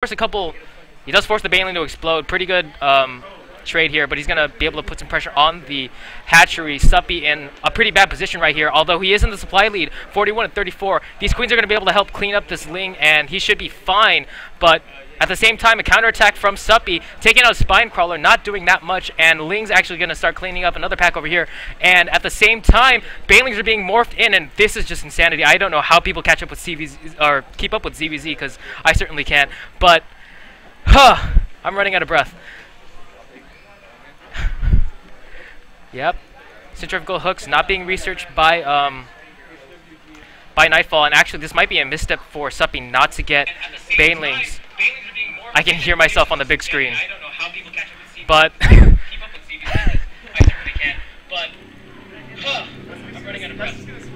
force a couple. He does force the Baneling to explode. Pretty good trade here, but he's going to be able to put some pressure on the hatchery. Suppy in a pretty bad position right here, although he is in the supply lead, 41-34. These queens are going to be able to help clean up this Ling, and he should be fine, but at the same time, a counterattack from Suppy, taking out Spinecrawler, not doing that much, and Ling's actually going to start cleaning up another pack over here. And at the same time, Banelings are being morphed in, and this is just insanity. I don't know how people catch up with CVZ, or keep up with ZVZ, because I certainly can't. But, I'm running out of breath. Yep. Centrifugal hooks not being researched by Nightfall, and actually this might be a misstep for Suppy not to get Banelings. I can hear myself on the big screen. But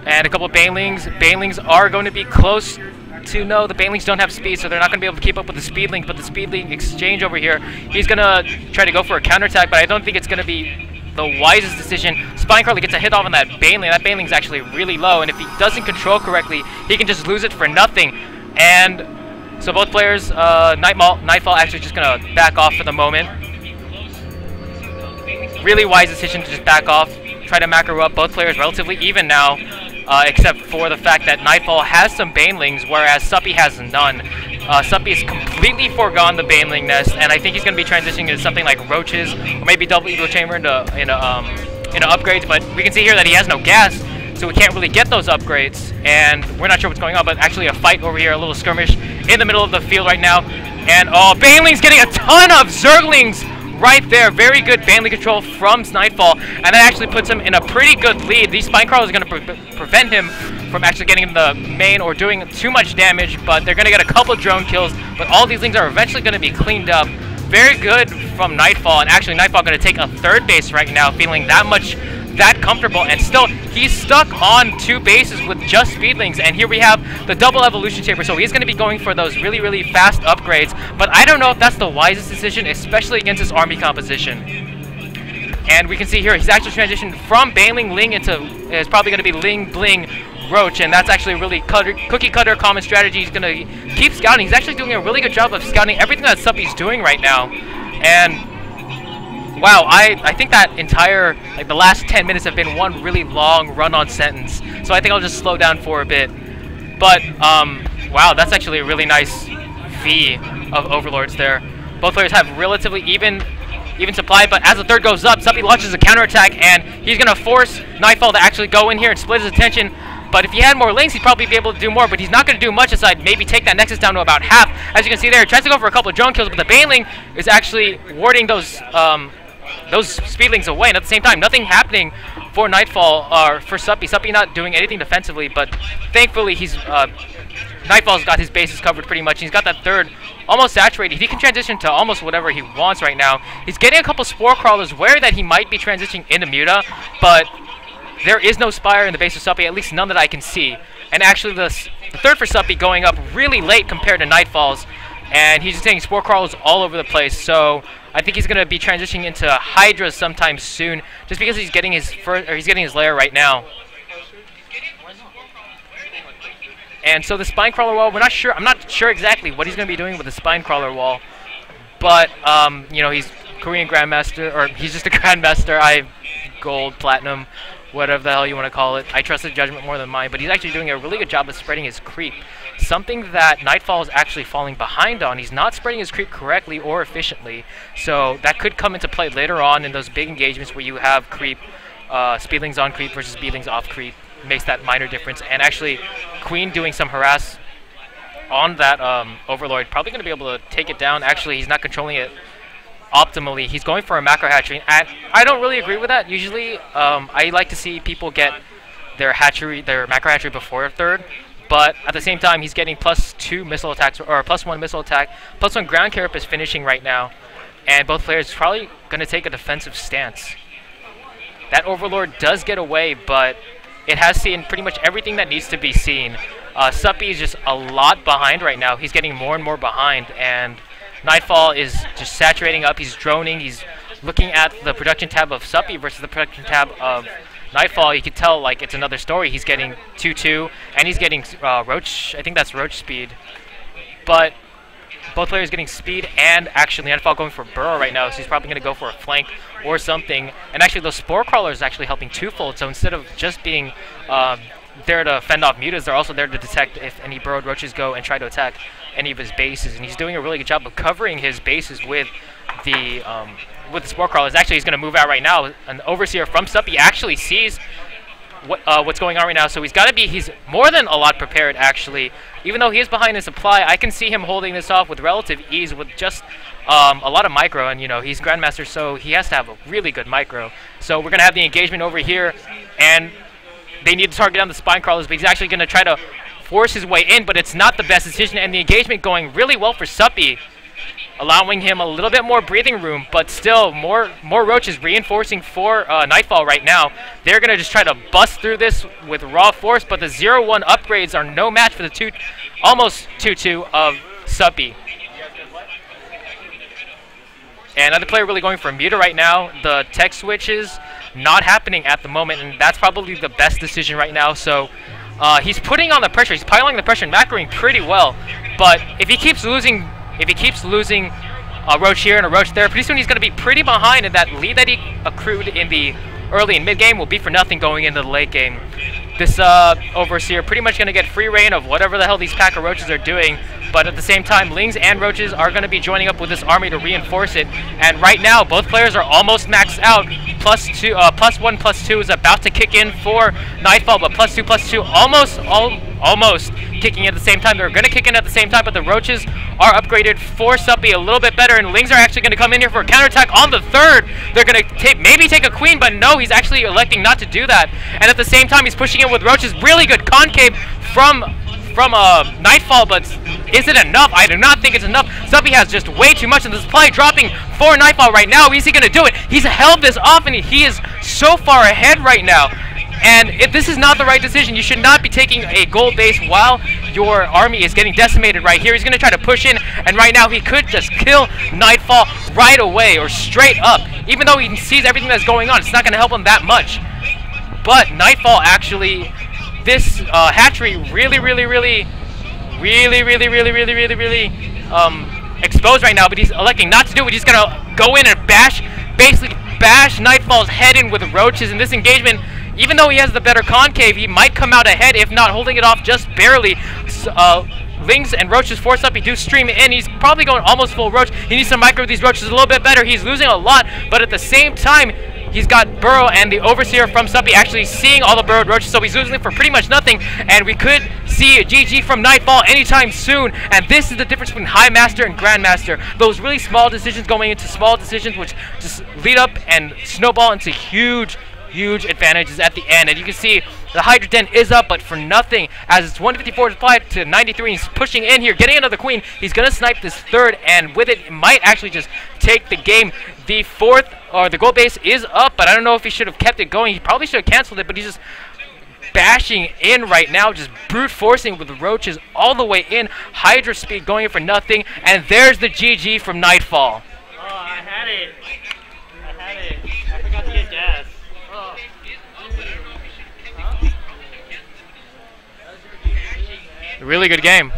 and a couple of Banelings. Banelings are going to be close to no. The Banelings don't have speed, so they're not going to be able to keep up with the Speedling. But the Speedling exchange over here, he's going to try to go for a counterattack, but I don't think it's going to be the wisest decision. Spinecrawler gets a hit off on that Baneling. That Baneling's actually really low, and if he doesn't control correctly, he can just lose it for nothing. And so both players, Nightfall actually just going to back off for the moment. Really wise decision to just back off, try to macro up. Both players relatively even now, except for the fact that Nightfall has some Banelings, whereas Suppy has none. Suppy has completely foregone the Baneling nest, and I think he's going to be transitioning into something like Roaches, or maybe Double Eagle Chamber into upgrades, but we can see here that he has no gas, so we can't really get those upgrades, and we're not sure what's going on, but actually a fight over here, a little skirmish in the middle of the field right now, and Baneling's getting a ton of Zerglings right there. Very good Baneling control from Nightfall, and that actually puts him in a pretty good lead. These Spinecrawlers are going to prevent him from actually getting in the main or doing too much damage, but they're going to get a couple drone kills, but all these things are eventually going to be cleaned up. Very good from Nightfall, and actually Nightfall going to take a third base right now, feeling that comfortable, and still he's stuck on two bases with just Speedlings, and here we have the double evolution chamber, so he's going to be going for those really fast upgrades, but I don't know if that's the wisest decision, especially against his army composition. And we can see here he's actually transitioned from Baneling Ling into, it's probably going to be Ling Bling Roach, and that's actually a really cookie cutter common strategy. He's going to keep scouting. He's actually doing a really good job of scouting everything that Suppy's doing right now, and wow, I think that entire, like the last 10 minutes have been one really long run-on sentence. So I think I'll just slow down for a bit. But, wow, that's actually a really nice V of Overlords there. Both players have relatively even supply, but as the third goes up, Suppy launches a counterattack, and he's going to force Nightfall to actually go in here and split his attention. But if he had more links, he'd probably be able to do more, but he's not going to do much aside maybe take that Nexus down to about half. As you can see there, he tries to go for a couple of drone kills, but the Baneling is actually warding those Speedlings away, and at the same time, nothing happening for Nightfall, or for Suppy. Suppy not doing anything defensively, but thankfully he's, Nightfall's got his bases covered pretty much. He's got that third almost saturated. He can transition to almost whatever he wants right now. He's getting a couple Spore Crawlers where that he might be transitioning into Muta, but there is no Spire in the base of Suppy, at least none that I can see. And actually the third for Suppy going up really late compared to Nightfall's, and he's just taking Spore Crawlers all over the place, so I think he's going to be transitioning into Hydra sometime soon, just because he's getting his lair right now. And so the Spinecrawler wall, I'm not sure exactly what he's going to be doing with the Spinecrawler wall, but you know, he's Korean Grandmaster, or he's just a Grandmaster. Gold, Platinum, whatever the hell you want to call it. I trust his judgment more than mine, but he's actually doing a really good job of spreading his creep. Something that Nightfall is actually falling behind on. He's not spreading his creep correctly or efficiently, so that could come into play later on in those big engagements where you have creep, Speedlings on creep versus Speedlings off creep. Makes that minor difference, and actually Queen doing some harass on that Overlord, probably going to be able to take it down. Actually, he's not controlling it optimally. He's going for a macro hatchery, and I don't really agree with that. Usually, I like to see people get their macro hatchery before a third, but at the same time, he's getting +2 missile attacks, or +1 missile attack, +1 ground carapace finishing right now, and both players are probably going to take a defensive stance. That Overlord does get away, but it has seen pretty much everything that needs to be seen. Suppy is just a lot behind right now. He's getting more and more behind, and Nightfall is just saturating up. He's droning. He's looking at the production tab of Suppy versus the production tab of Nightfall. You can tell like it's another story. He's getting 2-2, and he's getting Roach. I think that's Roach speed. But both players getting speed, and actually Nightfall going for Burrow right now, so he's probably going to go for a flank or something. And actually those Spore Crawlers are actually helping twofold, so instead of just being there to fend off mutas, they're also there to detect if any burrowed roaches go and try to attack any of his bases. And he's doing a really good job of covering his bases with the Spore Crawlers. Actually, he's going to move out right now. An Overseer from Suppy actually sees what's going on right now, so he's more than a lot prepared, actually. Even though he is behind in supply, I can see him holding this off with relative ease with just a lot of micro, and he's Grandmaster, so he has to have a really good micro. So we're going to have the engagement over here, and they need to target down the Spine Crawlers, but he's actually going to try to force his way in, but it's not the best decision, and the engagement going really well for Suppy, allowing him a little bit more breathing room, but still more roaches reinforcing for Nightfall right now. They're going to just try to bust through this with raw force, but the 0-1 upgrades are no match for the almost 2-2 of Suppy. And another player really going for a muta right now. The tech switches not happening at the moment, and that's probably the best decision right now. So he's putting on the pressure, he's piling the pressure and macroing pretty well, but if he keeps losing a roach here and a roach there, pretty soon he's going to be pretty behind, and that lead that he accrued in the early and mid game will be for nothing going into the late game. This Overseer pretty much going to get free reign of whatever the hell these pack of roaches are doing, but at the same time, Lings and roaches are going to be joining up with this army to reinforce it. And right now, both players are almost maxed out. +1/+2 is about to kick in for Nightfall, but +2/+2 almost kicking at the same time. They're going to kick in at the same time, but the roaches are upgraded for Suppy a little bit better, and Lings are actually going to come in here for a counterattack on the third. They're going to maybe take a queen, but no, he's actually electing not to do that. And at the same time, he's pushing in with roaches. Really good concave from Nightfall, but is it enough? I do not think it's enough. Suppy has just way too much, and the supply dropping for Nightfall right now. Is he going to do it? He's held this off, and he is so far ahead right now. And if this is not the right decision, you should not be taking a gold base while your army is getting decimated right here. He's going to try to push in, and right now he could just kill Nightfall right away or straight up. Even though he sees everything that's going on, it's not going to help him that much. But Nightfall actually, this hatchery really exposed right now, but he's electing not to do it. He's going to go in and basically bash Nightfall's head in with roaches in this engagement. Even though he has the better concave, he might come out ahead, if not holding it off just barely. Lings and roaches force up. He do stream in. He's probably going almost full roach. He needs to micro these roaches a little bit better. He's losing a lot, but at the same time, he's got Burrow and the Overseer from Suppy actually seeing all the burrowed roaches, so he's losing for pretty much nothing, and we could see a GG from Nightfall anytime soon. And this is the difference between High Master and Grandmaster. Those really small decisions going into small decisions, which just lead up and snowball into huge advantages at the end. And you can see the Hydra Den is up, but for nothing, as it's 154 applied to 93. He's pushing in here, getting another queen. He's going to snipe this third, and with it, it might actually just take the game. The fourth, or the gold base, is up, but I don't know if he should have kept it going. He probably should have canceled it, but he's just bashing in right now, just brute forcing with the roaches all the way in. Hydra speed going in for nothing, and there's the GG from Nightfall. Oh, I had it. I forgot to get gas. Oh. Really good game.